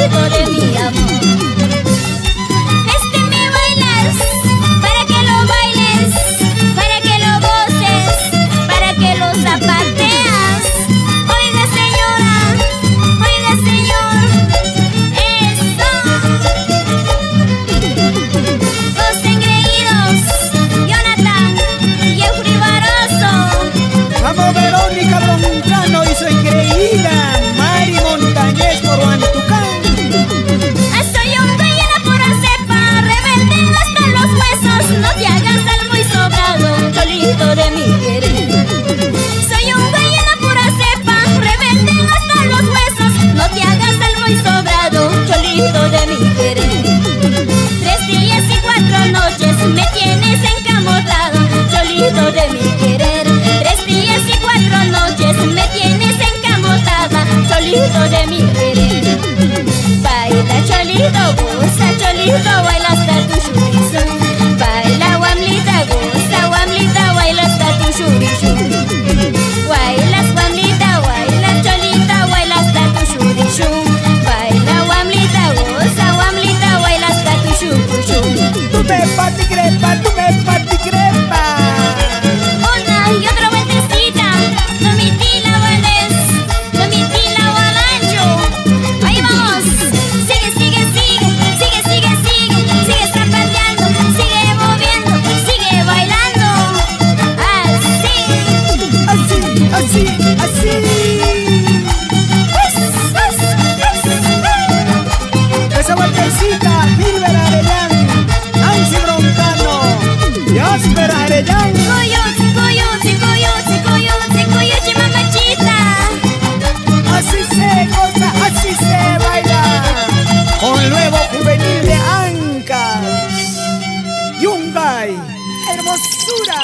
cholito de mi amor. Me bailas, para que lo bailes, para que lo goces, para que lo zapateas. Oiga señora, oiga señor, eso. Los engreídos, Jonathan y Jeffrey Barroso. Vamos Verónica Broncano y su engreída Mari Montañez por Huantucán. Soy un gallina pura cepa, rebelde hasta los huesos. No te hagas al muy sobrado, cholito de mi querer. Soy un gallina pura cepa, rebelde hasta los huesos. No te hagas al muy sobrado, cholito de mi querer. 3 días y 4 noches me tienes encamotado, cholito de mi querer. 3 días y 4 noches me tienes encamotada, cholito de mi querer. Baila cholito, goza cholito, baila hasta tu chorizo. Baila guamlita, goza guamlita, baila hasta tu chorizo. Bailas guamlita, baila cholita, baila hasta tu chorizo. Baila guamlita, goza guamlita, baila hasta tu chorizo. Tú me paticrepa, tú me paticrepa. Una y otra vueltecita, no me tila vales, no me tila balancho. Ahí vamos, sigue, sigue, sigue, sigue, sigue, sigue, sigue zapateando, sigue moviendo, sigue bailando. Así, Así, así. Esa vueltecita, Gilbert Arellán, Nancy Broncano, Jasper Arellán. coyote, coyote, coyote, coyote, coyote, mamachita. Así se goza, así se baila. Con nuevo juvenil de Ancas. Yungay, hermosura.